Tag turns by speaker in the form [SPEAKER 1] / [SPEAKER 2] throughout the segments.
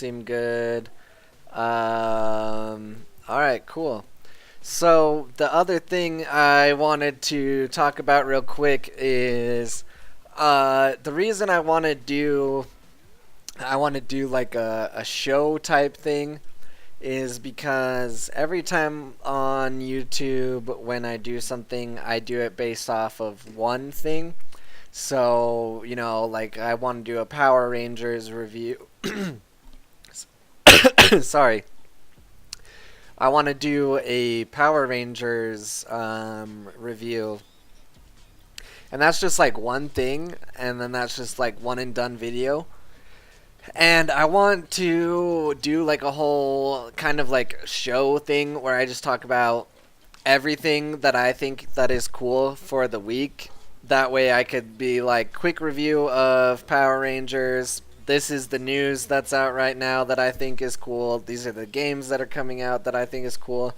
[SPEAKER 1] seem good. Alright, cool. So, the other thing I wanted to talk about real quick is the reason I want to do like a show type thing is because every time on YouTube when I do something, I do it based off of one thing. So, like I want to do a Power Rangers review. Sorry. I want to do a Power Rangers review. And that's just like one thing, and then that's just like one and done video. And I want to do like a whole kind of like show thing where I just talk about everything that I think that is cool for the week. That way I could be like quick review of Power Rangers. This is the news that's out right now that I think is cool. These are the games that are coming out that I think is cool.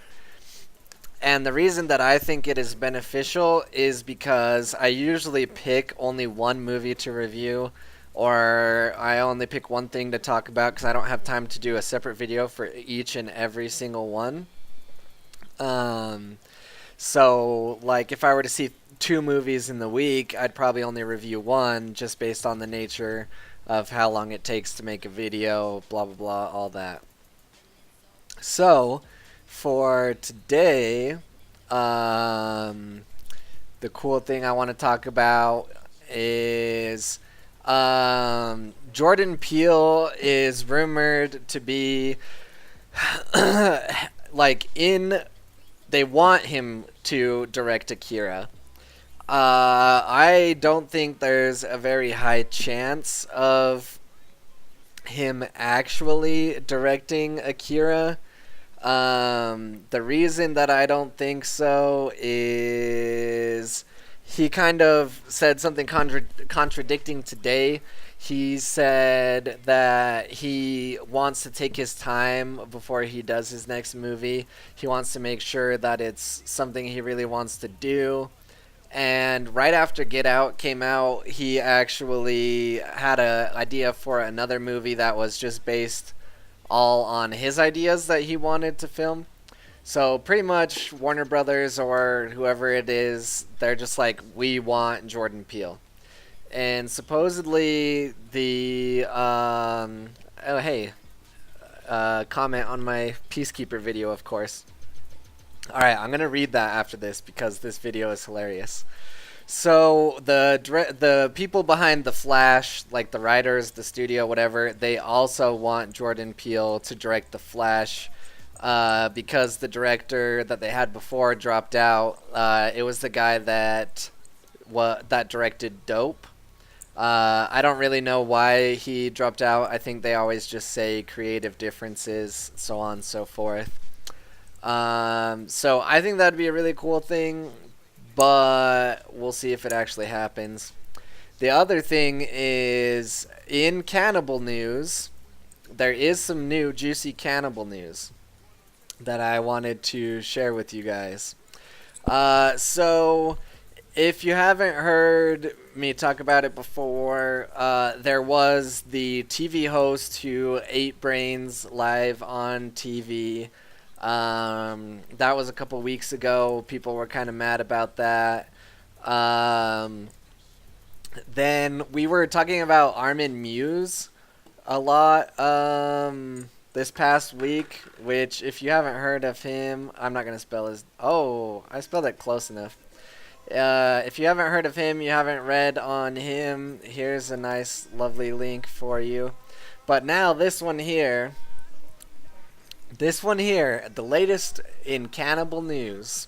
[SPEAKER 1] And the reason that I think it is beneficial is because I usually pick only one movie to review, or I only pick one thing to talk about because I don't have time to do a separate video for each and every single one. So, like, if I were to see two movies in the week, I'd probably only review one just based on the nature of how long it takes to make a video, blah, blah, blah, all that. So, for today, the cool thing I want to talk about is Jordan Peele is rumored to be like they want him to direct Akira. I don't think there's a very high chance of him actually directing Akira. The reason that I don't think so is he kind of said something contradicting today. He said that he wants to take his time before he does his next movie. He wants to make sure that it's something he really wants to do. And right after Get Out came out, he actually had an idea for another movie that was just based all on his ideas that he wanted to film. So pretty much Warner Brothers or whoever it is, they're just like, we want Jordan Peele. And supposedly the comment on my Peacekeeper video, of course. Alright, I'm gonna read that after this because this video is hilarious. So the people behind The Flash, like the writers, the studio, whatever, they also want Jordan Peele to direct The Flash because the director that they had before dropped out. It was the guy that directed Dope. I don't really know why he dropped out. I think they always just say creative differences, so on and so forth. So I think that'd be a really cool thing, but we'll see if it actually happens. The other thing is, in cannibal news, there is some new juicy cannibal news that I wanted to share with you guys. So if you haven't heard me talk about it before, there was the TV host who ate brains live on TV. That was a couple weeks ago. People were kind of mad about that. Then we were talking about Armin Muse a lot this past week, which if you haven't heard of him, I'm not going to spell his... Oh, I spelled it close enough. If you haven't heard of him, you haven't read on him, here's a nice, lovely link for you. But now this one here... the latest in cannibal news.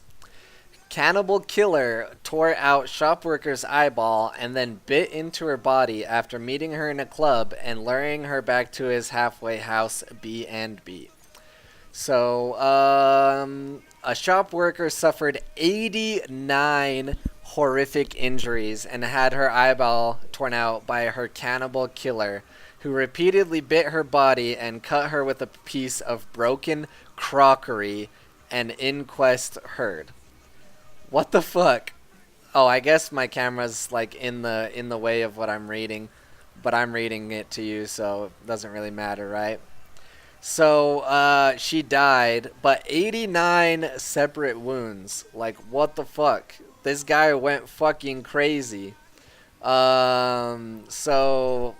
[SPEAKER 1] Cannibal killer tore out shop worker's eyeball and then bit into her body after meeting her in a club and luring her back to his halfway house B&B. So, a shop worker suffered 89 horrific injuries and had her eyeball torn out by her cannibal killer, who repeatedly bit her body and cut her with a piece of broken crockery, an inquest heard. What the fuck? Oh, I guess my camera's like in the way of what I'm reading, but I'm reading it to you, so it doesn't really matter, right? So she died, but 89 separate wounds. Like, what the fuck? This guy went fucking crazy. So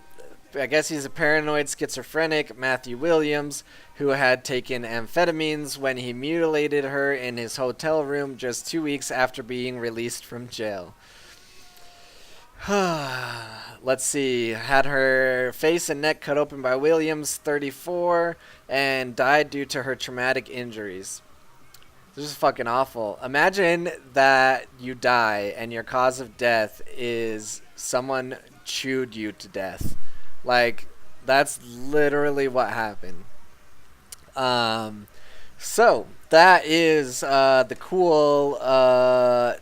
[SPEAKER 1] I guess he's a paranoid schizophrenic, Matthew Williams, who had taken amphetamines when he mutilated her in his hotel room just 2 weeks after being released from jail. Let's see. Had her face and neck cut open by Williams, 34, and died due to her traumatic injuries. This is fucking awful. Imagine that you die and your cause of death is someone chewed you to death. Like, that's literally what happened. So that is the cool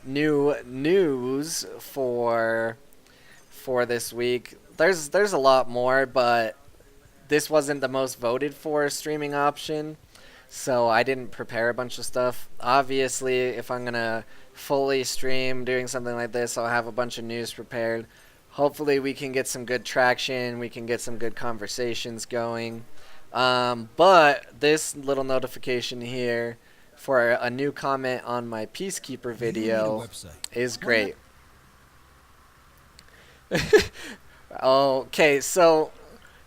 [SPEAKER 1] new news for this week. There's a lot more, but this wasn't the most voted for streaming option, so I didn't prepare a bunch of stuff. Obviously, if I'm gonna fully stream doing something like this, I'll have a bunch of news prepared. Hopefully we can get some good traction, we can get some good conversations going. But this little notification here for a new comment on my Peacekeeper video is great. Okay, so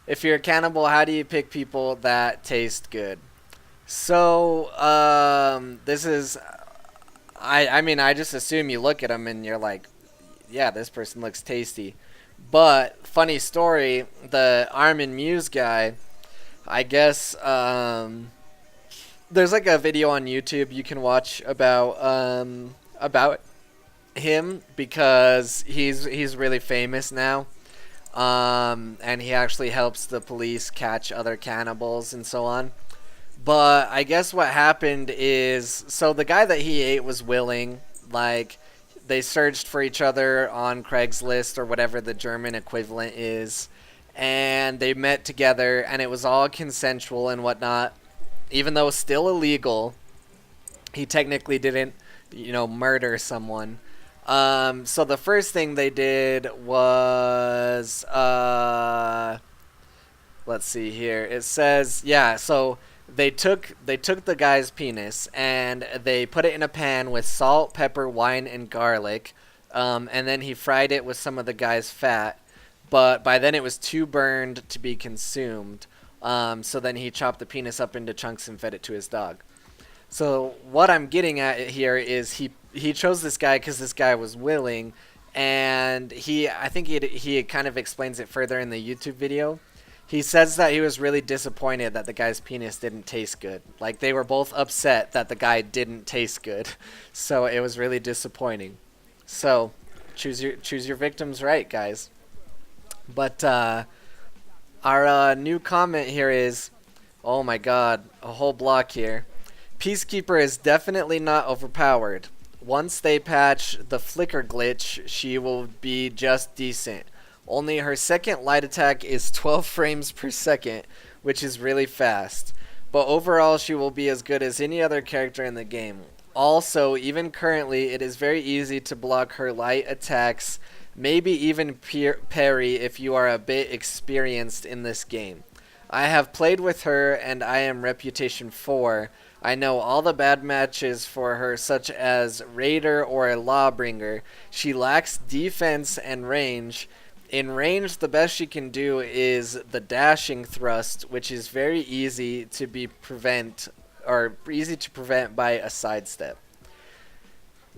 [SPEAKER 1] if you're a cannibal, how do you pick people that taste good? So, this is, I mean, I just assume you look at them and you're like, yeah, this person looks tasty. But, funny story, the Armin Muse guy, I guess, there's like a video on YouTube you can watch about him because he's really famous now. And he actually helps the police catch other cannibals and so on. But I guess what happened is, so the guy that he ate was willing. Like, they searched for each other on Craigslist or whatever the German equivalent is. And they met together, and it was all consensual and whatnot. Even though still illegal, he technically didn't, murder someone. So the first thing they did was, let's see here. It says, yeah, so they took the guy's penis and they put it in a pan with salt, pepper, wine, and garlic. And then he fried it with some of the guy's fat. But by then it was too burned to be consumed. So then he chopped the penis up into chunks and fed it to his dog. So what I'm getting at here is he chose this guy because this guy was willing, and I think he kind of explains it further in the YouTube video. He says that he was really disappointed that the guy's penis didn't taste good. Like, they were both upset that the guy didn't taste good. So it was really disappointing. So choose your victims right, guys. But our new comment here is, oh my god, a whole block here. Peacekeeper is definitely not overpowered. Once they patch the flicker glitch, she will be just decent. Only her second light attack is 12 frames per second, which is really fast. But overall, she will be as good as any other character in the game. Also, even currently, it is very easy to block her light attacks, maybe even parry if you are a bit experienced in this game. I have played with her, and I am Reputation 4. I know all the bad matches for her, such as Raider or Lawbringer. She lacks defense and range. In range, the best she can do is the dashing thrust, which is very easy to prevent by a sidestep.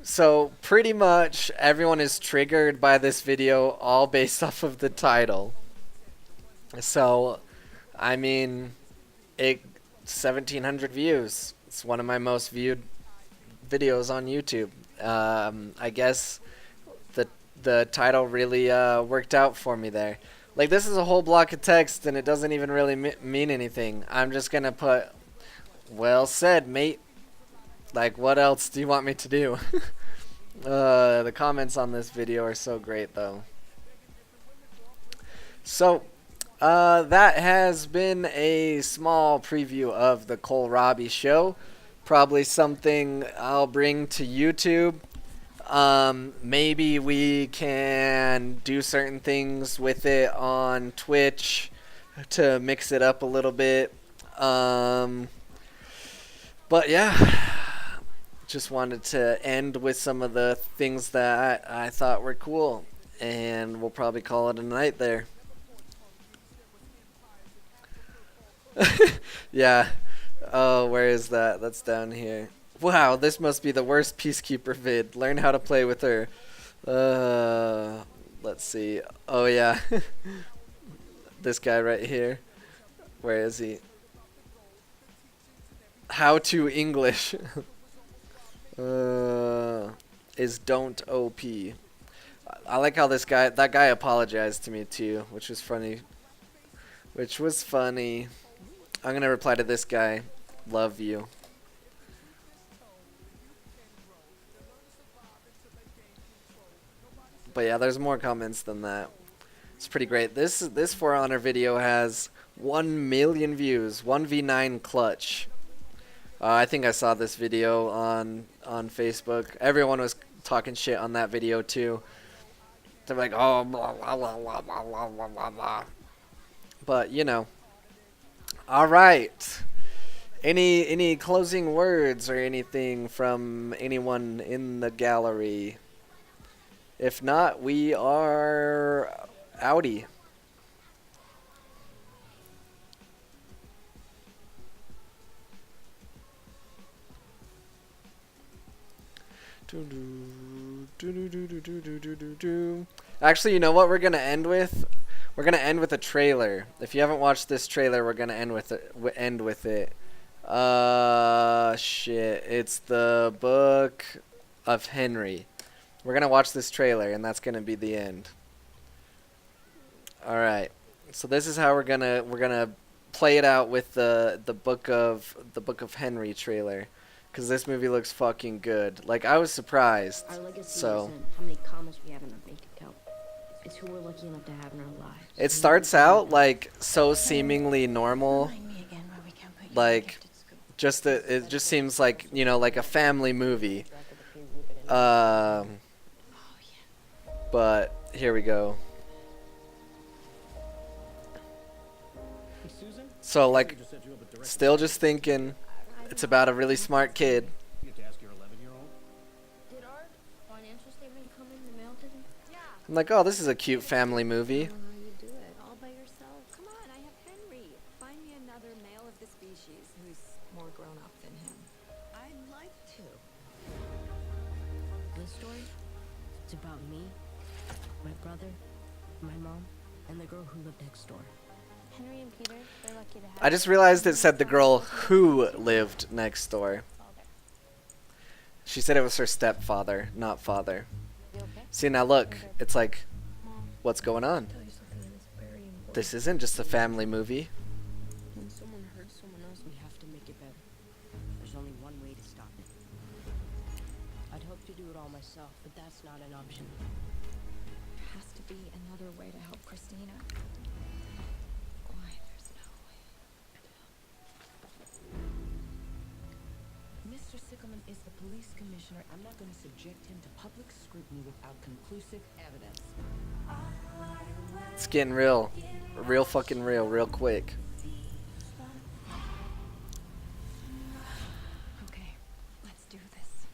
[SPEAKER 1] So pretty much everyone is triggered by this video, all based off of the title. So, I mean, 1,700 views. It's one of my most viewed videos on YouTube. I guess the title really worked out for me there. Like, this is a whole block of text and it doesn't even really mean anything. I'm just gonna put, well said, mate. Like, what else do you want me to do? The comments on this video are so great, though. So, that has been a small preview of the Cohlrabi show. Probably something I'll bring to YouTube. Maybe we can do certain things with it on Twitch to mix it up a little bit. Um, but yeah, just wanted to end with some of the things that I thought were cool, and we'll probably call it a night there. Yeah. Oh, where is that? That's down here. Wow, this must be the worst Peacekeeper vid. Learn how to play with her. Uh, let's see. Oh yeah, this guy right here. Where is he? How to English is don't OP. I like how that guy apologized to me too, which was funny. Which was funny. I'm gonna reply to this guy. Love you. But yeah, there's more comments than that. It's pretty great. This For Honor video has 1 million views. 1v9 clutch. I think I saw this video on Facebook. Everyone was talking shit on that video too. They're like, oh, blah, blah, blah, blah, blah, blah, blah, blah. But you know. All right. Any closing words or anything from anyone in the gallery? If not, we are outie. Actually, you know what we're gonna end with? We're gonna end with a trailer. If you haven't watched this trailer, we're gonna end with it. Shit. It's the Book of Henry. We're gonna watch this trailer, and that's gonna be the end. All right. So this is how we're gonna play it out with the Book of Henry trailer. Because this movie looks fucking good. Like, I was surprised.
[SPEAKER 2] Our legacy
[SPEAKER 1] So
[SPEAKER 2] isn't how many commas we have in our bank account. It's who we're lucky enough to have in our lives.
[SPEAKER 1] it starts out, like, so seemingly normal. Like, it just seems like, you know, like a family movie. But here we go. So, like, still just thinking it's about a really smart kid.
[SPEAKER 3] You have to ask your 11-year-old.
[SPEAKER 2] Did our financial statement come in the mail today? Yeah.
[SPEAKER 1] I'm like, oh, this is a cute family movie.
[SPEAKER 2] I don't know how you do it.
[SPEAKER 4] All by yourself. Come on, I have Henry. Find me another male of the species who's more grown up than him.
[SPEAKER 5] I'd like to.
[SPEAKER 2] This story, it's about me, my brother, my mom, and the girl who lived next door.
[SPEAKER 4] Henry and Peter, they're lucky to have
[SPEAKER 1] I just realized it said the girl who lived next door. She said it was her stepfather, not father.
[SPEAKER 4] You okay?
[SPEAKER 1] See, now look, it's like, what's going on?
[SPEAKER 2] I'll tell you something that is very important.
[SPEAKER 1] This isn't just a family movie.
[SPEAKER 2] When someone hurts someone else, we have to make it better. There's only one way to stop it. I'd hope to do it all myself, but that's not an option.
[SPEAKER 4] There has to be another way to help Christina. Why there's no way to help.
[SPEAKER 5] Mr. Sickelman is the police commissioner. I'm not going to subject him to public scrutiny without conclusive evidence.
[SPEAKER 1] It's getting real. Real fucking real quick.
[SPEAKER 4] Okay, let's do this.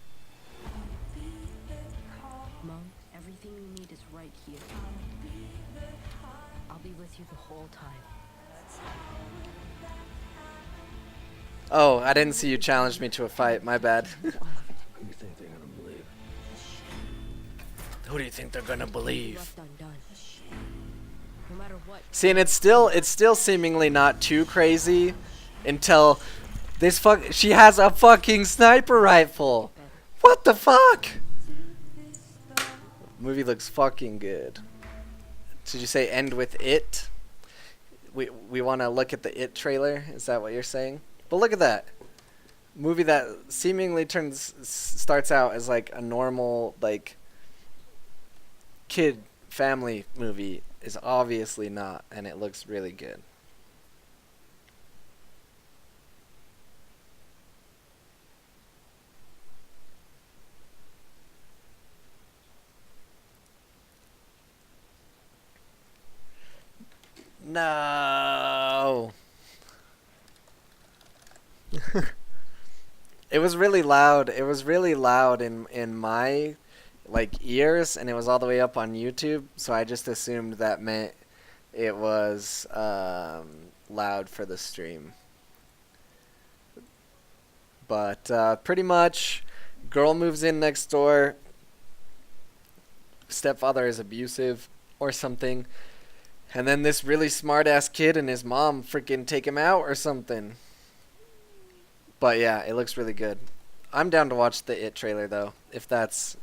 [SPEAKER 2] Mom, everything you need is right here. I'll be with you the whole time.
[SPEAKER 1] Oh, I didn't see you challenge me to a fight. My bad.
[SPEAKER 3] Who do you think they're gonna believe?
[SPEAKER 1] Who do you think they're gonna believe?
[SPEAKER 2] Left undone. No matter what.
[SPEAKER 1] See, and it's still seemingly not too crazy until she has a fucking sniper rifle. What the fuck? Movie looks fucking good. Did you say end with it? We want to look at the It trailer. Is that what you're saying? But look at that movie that seemingly starts out as like a normal like kid family movie is obviously not, and it looks really good. No. It was really loud. It was really loud in my like ears, and it was all the way up on YouTube. So I just assumed that meant it was loud for the stream. But pretty much, girl moves in next door. Stepfather is abusive or something. And then this really smart ass kid and his mom freaking take him out or something. But yeah, it looks really good. I'm down to watch the It trailer though, if that's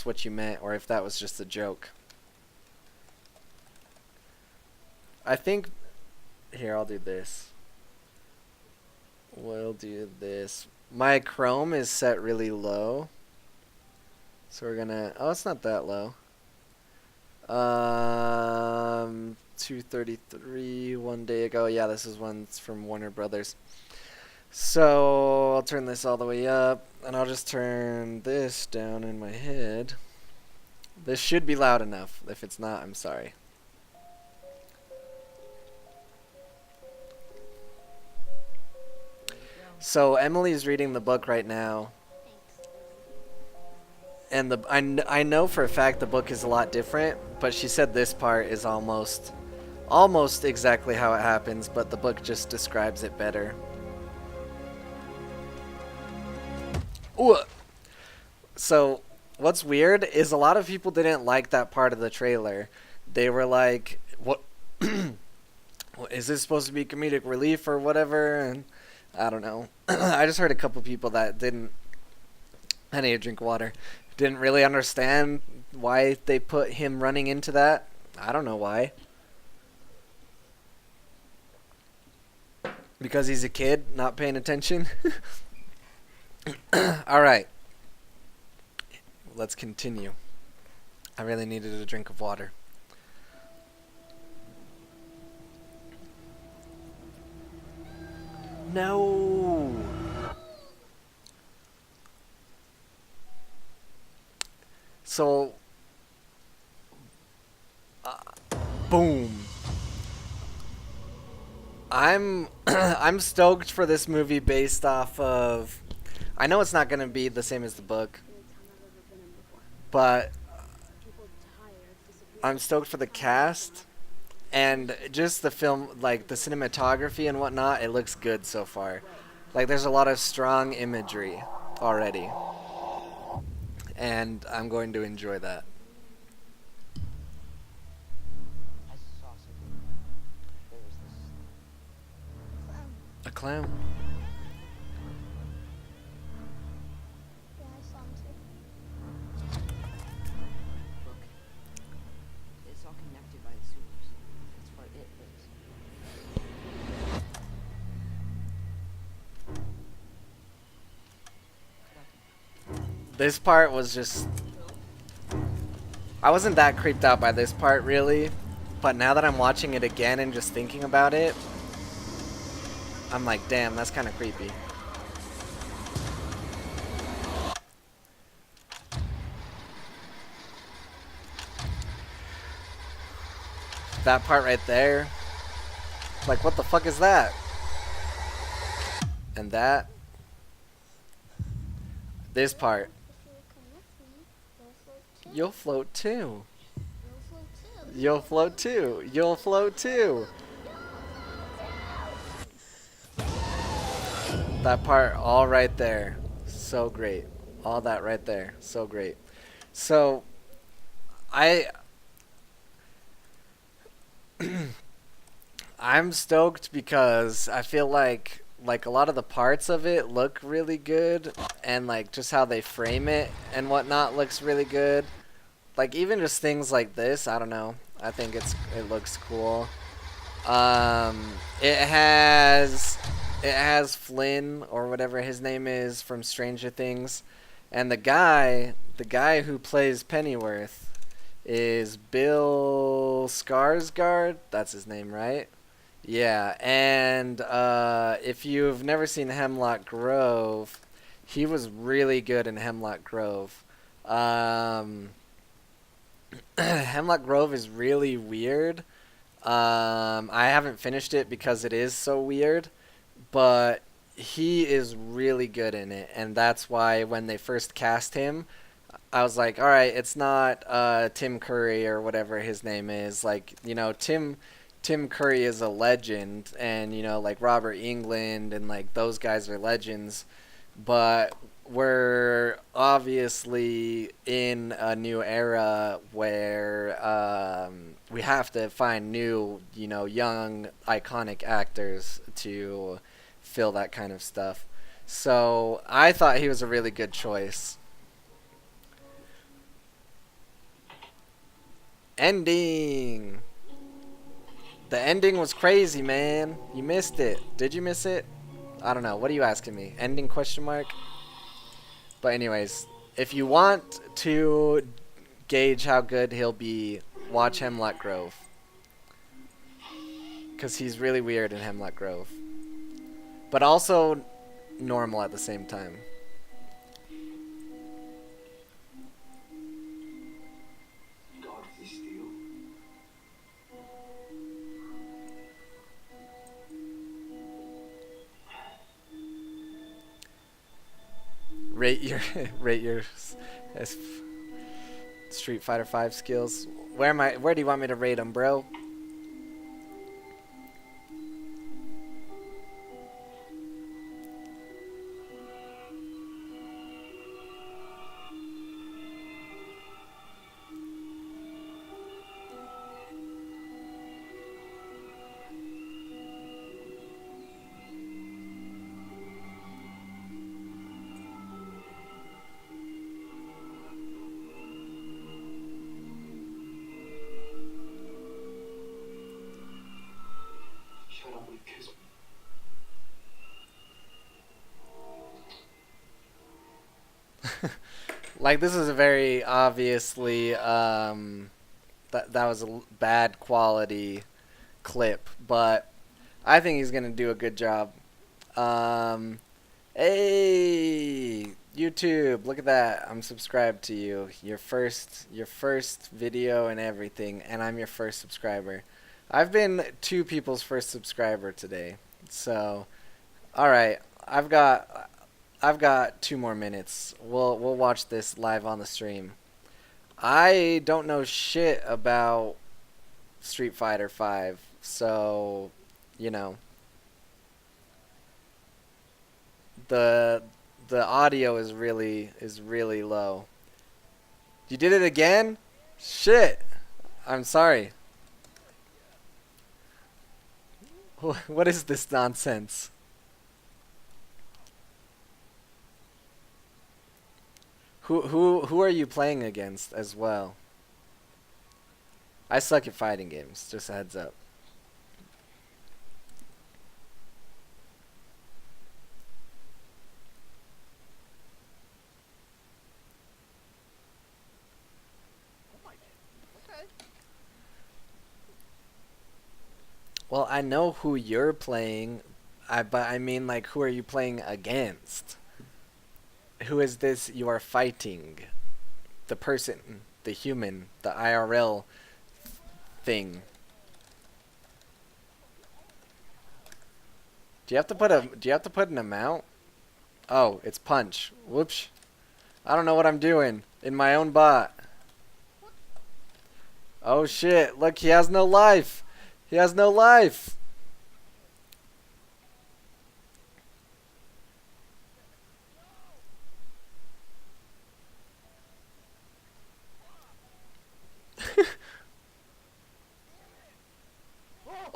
[SPEAKER 1] what you meant or if that was just a joke. I think here I'll do this. We'll do this. My Chrome is set really low. So we're gonna it's not that low. 233 one day ago. Yeah, this is one from Warner Brothers. So I'll turn this all the way up, and I'll just turn this down in my head. This should be loud enough. If it's not, I'm sorry. So Emily's reading the book right now. And I know for a fact the book is a lot different, but she said this part is almost exactly how it happens, but the book just describes it better. Ooh. So what's weird is a lot of people didn't like that part of the trailer. They were like, "What? Is this supposed to be comedic relief or whatever?" And I don't know. I just heard a couple people that didn't. I need to drink water. Didn't really understand why they put him running into that. I don't know why. Because he's a kid, not paying attention. Alright. Let's continue. I really needed a drink of water. No! So, boom. I'm I'm stoked for this movie based off of. I know it's not gonna be the same as the book, but I'm stoked for the cast and just the film, like the cinematography and whatnot. It looks good so far. Like there's a lot of strong imagery already. And I'm going to enjoy that.
[SPEAKER 2] I saw something. There was this
[SPEAKER 1] A clown.
[SPEAKER 6] Yeah, I saw him too.
[SPEAKER 2] book. It's all connected by the sewers. That's where it lives.
[SPEAKER 1] This part was just... I wasn't that creeped out by this part, really. But now that I'm watching it again and just thinking about it, I'm like, damn, that's kind of creepy. That part right there. Like, what the fuck is that? And that. This part.
[SPEAKER 6] If you come with me, you'll float too.
[SPEAKER 1] You'll float too.
[SPEAKER 6] You'll float too.
[SPEAKER 1] You'll float too. That part all right there. So great. All that right there. So great. So I'm stoked because I feel like a lot of the parts of it look really good, and like just how they frame it and whatnot looks really good. Like even just things like this, I don't know. I think it looks cool. It has Flynn or whatever his name is from Stranger Things, and the guy who plays Pennyworth is Bill Skarsgård. That's his name, right? Yeah, and if you've never seen Hemlock Grove, he was really good in Hemlock Grove. Hemlock Grove is really weird. I haven't finished it because it is so weird, but he is really good in it, and that's why when they first cast him, I was like, all right, it's not Tim Curry or whatever his name is. Like, you know, Tim Curry is a legend, and you know, like Robert England and like those guys are legends, but we're obviously in a new era where we have to find new, you know, young iconic actors to fill that kind of stuff. So I thought he was a really good choice. Ending. The ending was crazy, man. You missed it. Did you miss it? I don't know. What are you asking me? Ending question mark? But anyways, if you want to gauge how good he'll be, watch Hemlock Grove. Because he's really weird in Hemlock Grove. But also normal at the same time. Rate your Street Fighter 5 skills. Where do you want me to rate them, bro? Like, this is a very obviously that was a bad quality clip, but I think he's gonna do a good job. Hey, YouTube, look at that! I'm subscribed to you. Your first video and everything, and I'm your first subscriber. I've been two people's first subscriber today, so all right. I've got 2 more minutes. We'll watch this live on the stream. I don't know shit about Street Fighter 5, so you know the audio is really low. You did it again? Shit. I'm sorry. What is this nonsense? Who are you playing against as well? I suck at fighting games, just a heads up. Well, I know who you're playing, but I mean, like, who are you playing against? Who is this you are fighting? The person, the human, the IRL thing. Do you have to put an amount? Oh, it's punch. Whoops. I don't know what I'm doing in my own bot. Oh shit, look, he has no life. He has no life.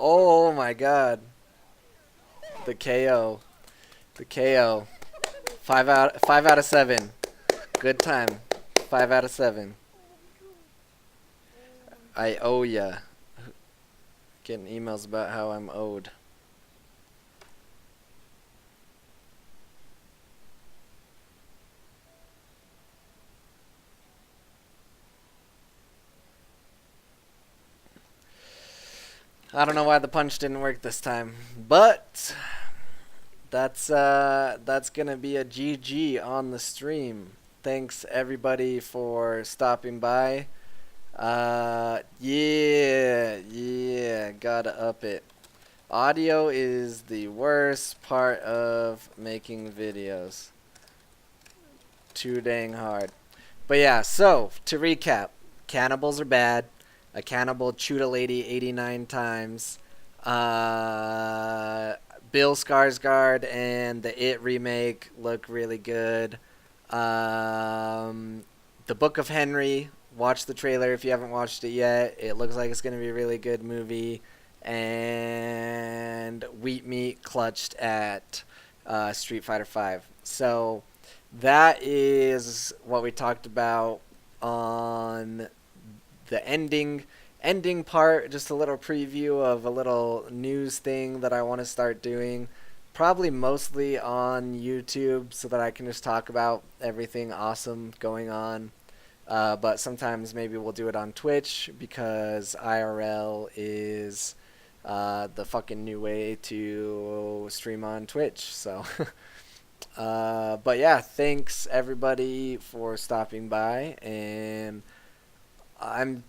[SPEAKER 1] Oh my god. The KO. The KO. 5 out of 7. Good time. 5 out of 7. I owe ya. Getting emails about how I'm owed. I don't know why the punch didn't work this time, but that's gonna be a GG on the stream. Thanks everybody for stopping by. Yeah, gotta up it. Audio is the worst part of making videos. Too dang hard. But yeah, so to recap, cannibals are bad. A cannibal chewed a lady 89 times. Bill Skarsgård and the It remake look really good. The Book of Henry, watch the trailer if you haven't watched it yet. It looks like it's going to be a really good movie. And Wheat Meat clutched at Street Fighter V. So that is what we talked about on the ending part. Just a little preview of a little news thing that I want to start doing, probably mostly on YouTube, so that I can just talk about everything awesome going on. But sometimes maybe we'll do it on Twitch, because IRL is the fucking new way to stream on Twitch. So but yeah, thanks everybody for stopping by, and I'm